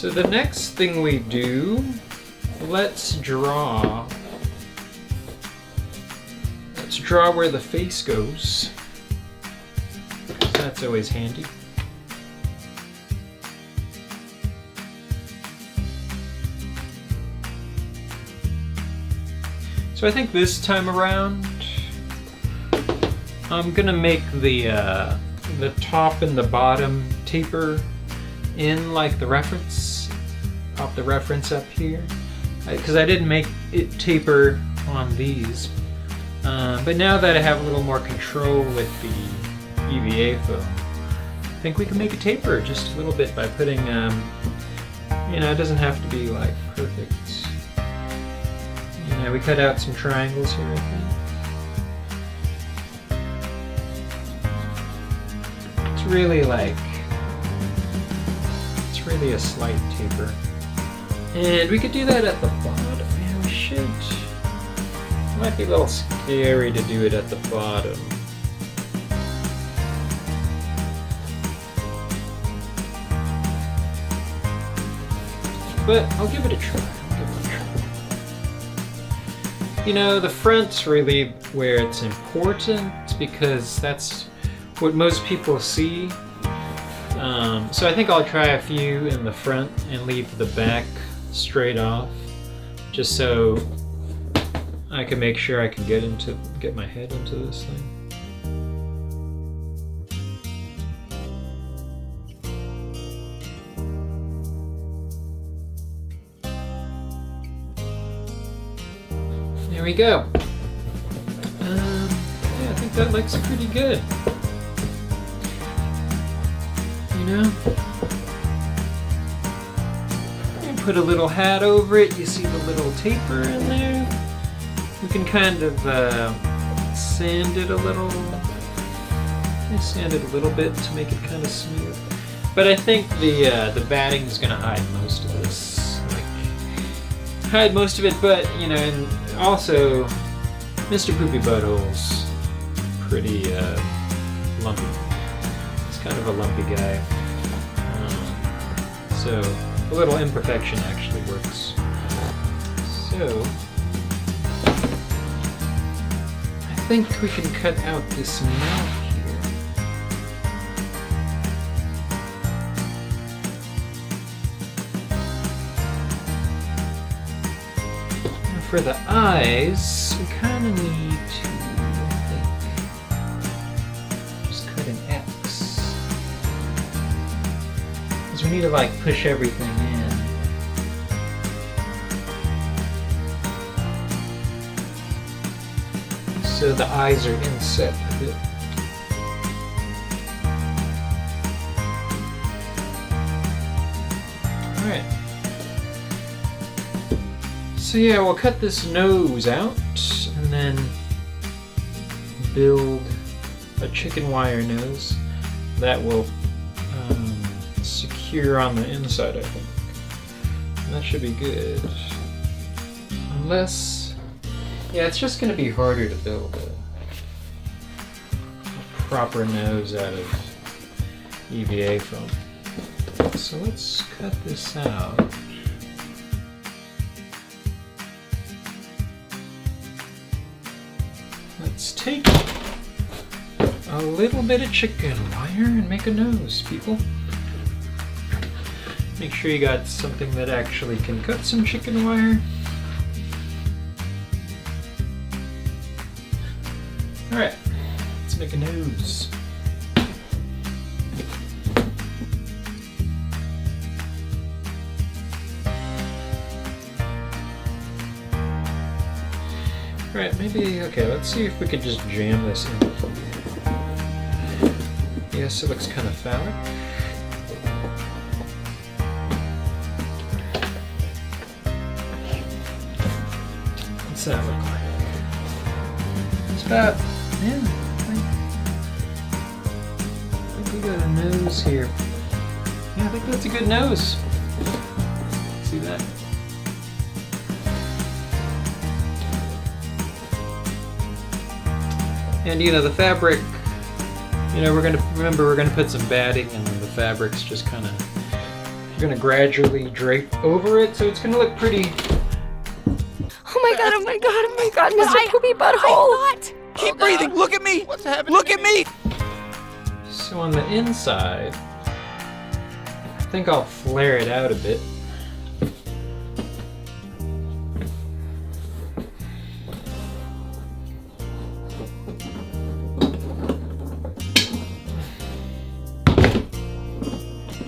So the next thing we do, let's draw. Let's draw where the face goes. That's always handy. So I think this time around, I'm gonna make the top and the bottom taper in like the reference, pop the reference up here, because I didn't make it taper on these. But now that I have a little more control with the EVA foam, I think we can make a taper just a little bit by putting, you know, it doesn't have to be like perfect. You know, we cut out some triangles here, I think. It's really like, it's really a slight taper. And we could do that at the bottom. Yeah, we should. It might be a little scary to do it at the bottom. But I'll give it a try. You know, the front's really where it's important because that's what most people see. So I think I'll try a few in the front and leave the back straight off, just so I can make sure I can get my head into this thing. There we go. Yeah, I think that looks pretty good. You know? And put a little hat over it. You see the little taper in there? We can kind of sand it a little. Sand it a little bit to make it kind of smooth. But I think the batting is going to hide most of this. Hide most of it, but you know, and also Mr. Poopybutthole pretty lumpy. He's kind of a lumpy guy. So a little imperfection actually works. So I think we can cut out this mouth here. And for the eyes, we kind of need to, I think, just cut an X. Because we need to like push everything in. So the eyes are inset a bit. Alright. So yeah, we'll cut this nose out and then build a chicken wire nose that will secure on the inside, I think. And that should be good. Unless... yeah, it's just going to be harder to build a proper nose out of EVA foam. So let's cut this out. Let's take a little bit of chicken wire and make a nose, people. Make sure you got something that actually can cut some chicken wire. Alright, let's make a nose. Alright, maybe, okay, let's see if we could just jam this in. Yes, it looks kind of phallic. What's that look like? It's about, yeah, I think we got a nose here. Yeah, I think that's a good nose. See that? And you know, the fabric, you know, we're gonna put some batting and then the fabric's just kind of We're gonna gradually drape over it, so it's gonna look pretty. Oh my god, oh my god, oh my god, Mr. Poopy Butthole! Keep breathing, look at me! What's happening? Look at me! So on the inside, I think I'll flare it out a bit.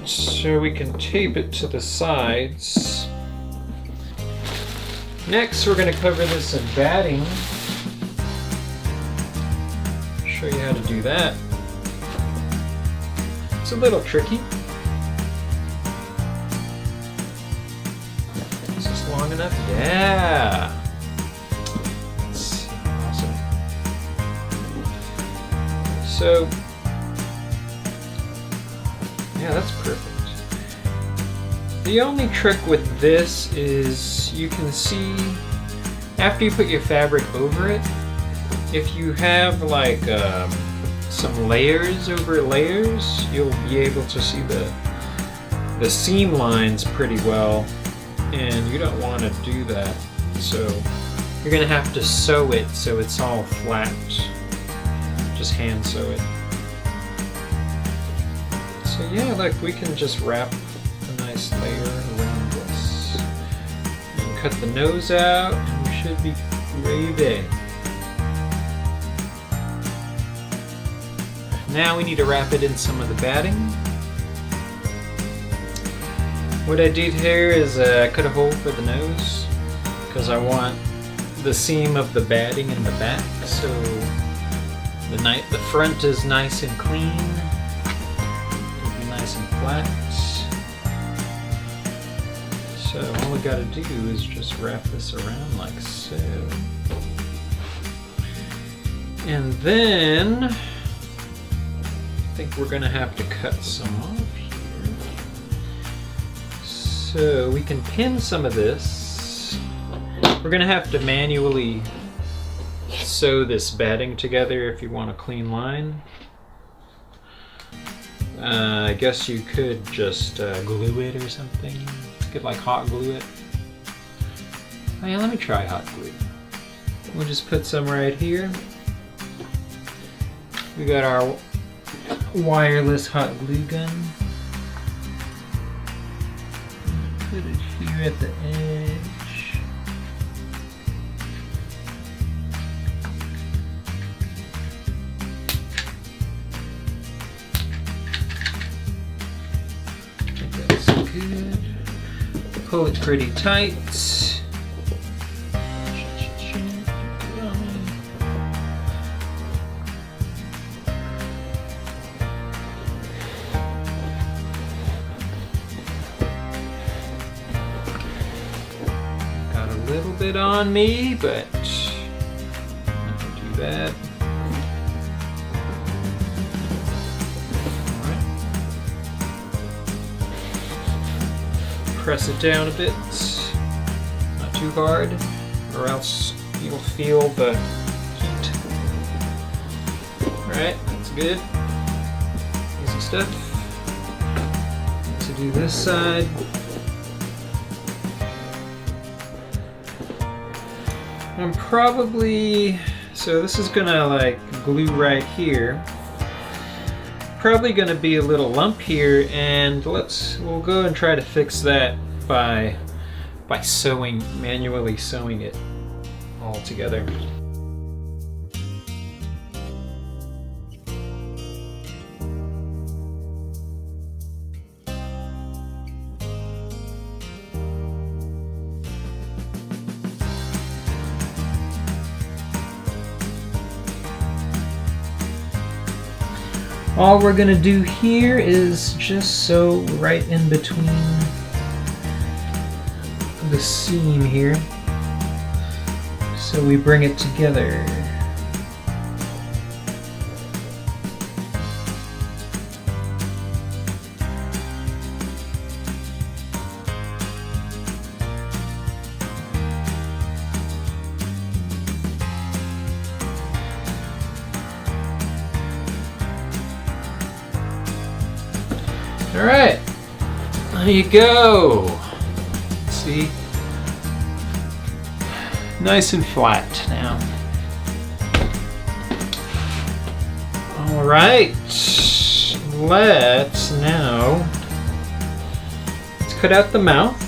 So we can tape it to the sides. Next, we're going to cover this in batting. Show you how to do that. It's a little tricky. Is this long enough? Yeah! That's awesome. So, yeah, that's perfect. The only trick with this is you can see after you put your fabric over it, if you have like some layers over layers, you'll be able to see the seam lines pretty well, and you don't want to do that. So you're gonna have to sew it so it's all flat. Just hand sew it. So yeah, look, we can just wrap a nice layer around this. And cut the nose out, and we should be gravy. Now we need to wrap it in some of the batting. What I did here is I cut a hole for the nose because I want the seam of the batting in the back, so the front is nice and clean. It'll be nice and flat. So all we gotta do is just wrap this around like so. And then I think we're gonna have to cut some off here. So we can pin some of this. We're gonna have to manually sew this batting together if you want a clean line. I guess you could just glue it or something. You could like hot glue it. Oh yeah, let me try hot glue. We'll just put some right here. We got our wireless hot glue gun. Put it here at the edge. I think that's good. Pull it pretty tight. Little bit on me, but not too bad. All right. Press it down a bit, not too hard, or else you'll feel the heat. All right, that's good. Easy stuff. To do this side. I'm probably, so this is gonna like glue right here. Probably gonna be a little lump here, and we'll go and try to fix that by sewing, manually sewing it all together. All we're gonna do here is just sew right in between the seam here, so we bring it together. Alright, There you go. See? Nice and flat now. All right. Let's cut out the mouth.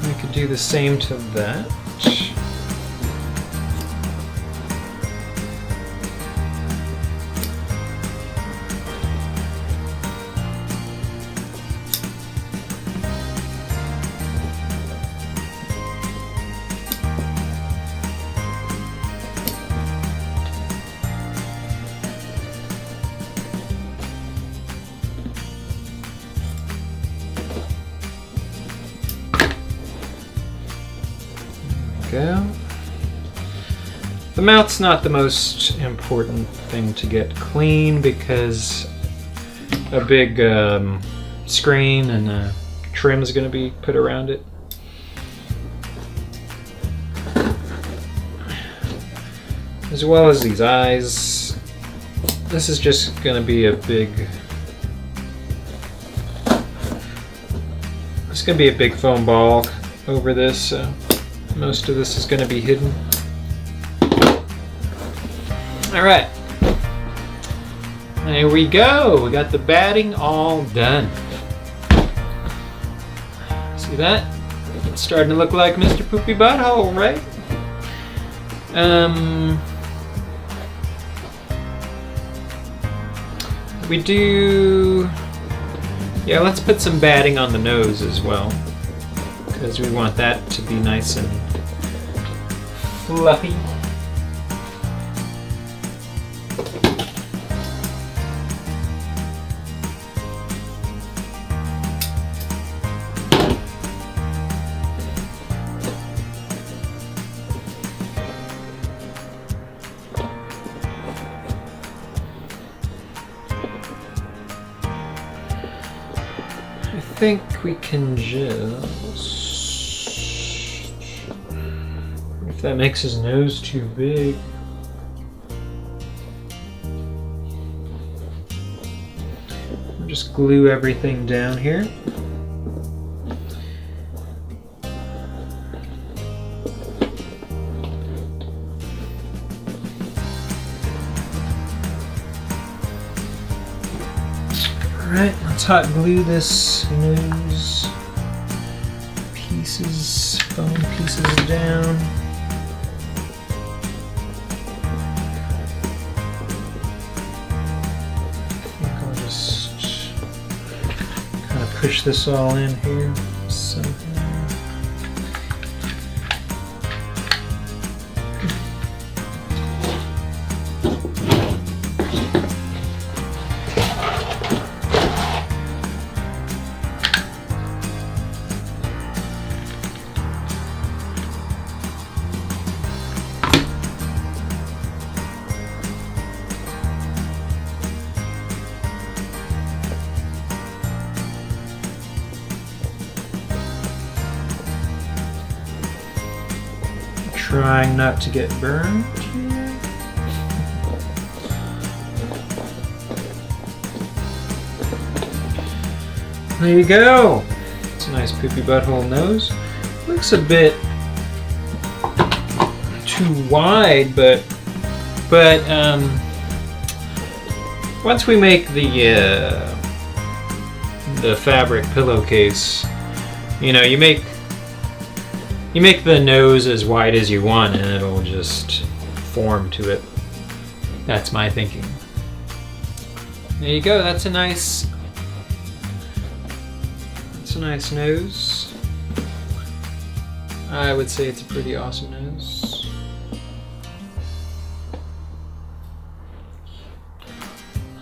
We could do the same to that. Go. The mouth's not the most important thing to get clean because a big screen and a trim is going to be put around it. As well as these eyes. This is just going to be a big... It's going to be a big foam ball over this, so most of this is going to be hidden. Alright. There we go. We got the batting all done. See that? It's starting to look like Mr. Poopybutthole, right? We do... Yeah, let's put some batting on the nose as well, because we want that to be nice and fluffy. I think we can just... If that makes his nose too big. I'll just glue everything down here. Alright, let's hot glue this nose pieces, foam pieces down. I think I'll just kind of push this all in here somehow. Trying not to get burned here. There you go. It's a nice Poopybutthole nose. Looks a bit too wide, but once we make the fabric pillowcase, you know, you make the nose as wide as you want and it'll just form to it. That's my thinking. There you go, that's a nice nose. I would say it's a pretty awesome nose.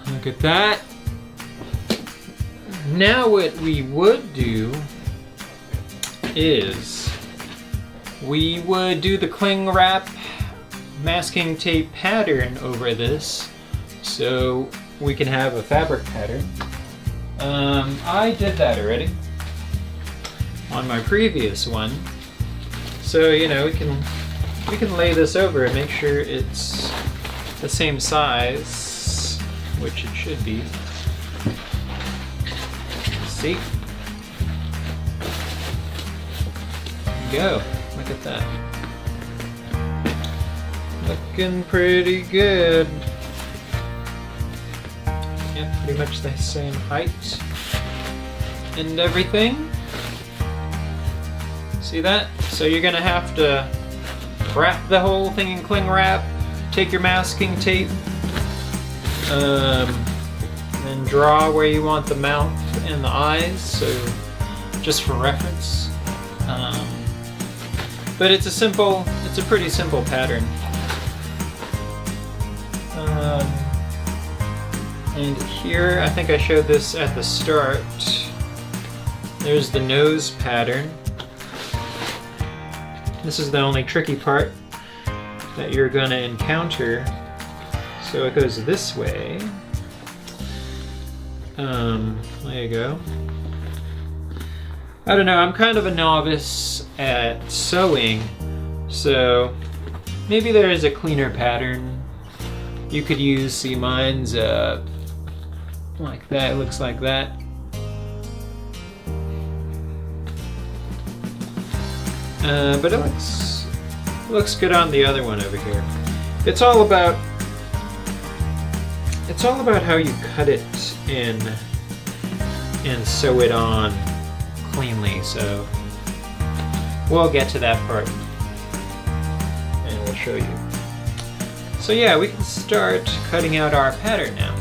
Look at that. Now what we would do is we would do the cling wrap masking tape pattern over this so we can have a fabric pattern. I did that already on my previous one. So, you know, we can lay this over and make sure it's the same size, which it should be. See? Go. Look at that. Looking pretty good. Yeah, pretty much the same height and everything. See that? So you're gonna have to wrap the whole thing in cling wrap, take your masking tape, and draw where you want the mouth and the eyes, so just for reference. But it's a pretty simple pattern. And here, I think I showed this at the start. There's the nose pattern. This is the only tricky part that you're gonna encounter. So it goes this way. There you go. I don't know, I'm kind of a novice at sewing, so maybe there is a cleaner pattern you could use. See, mine's like that, it looks like that. But it looks good on the other one over here. It's all about how you cut it in and sew it on cleanly. So we'll get to that part and we'll show you. So yeah, we can start cutting out our pattern now.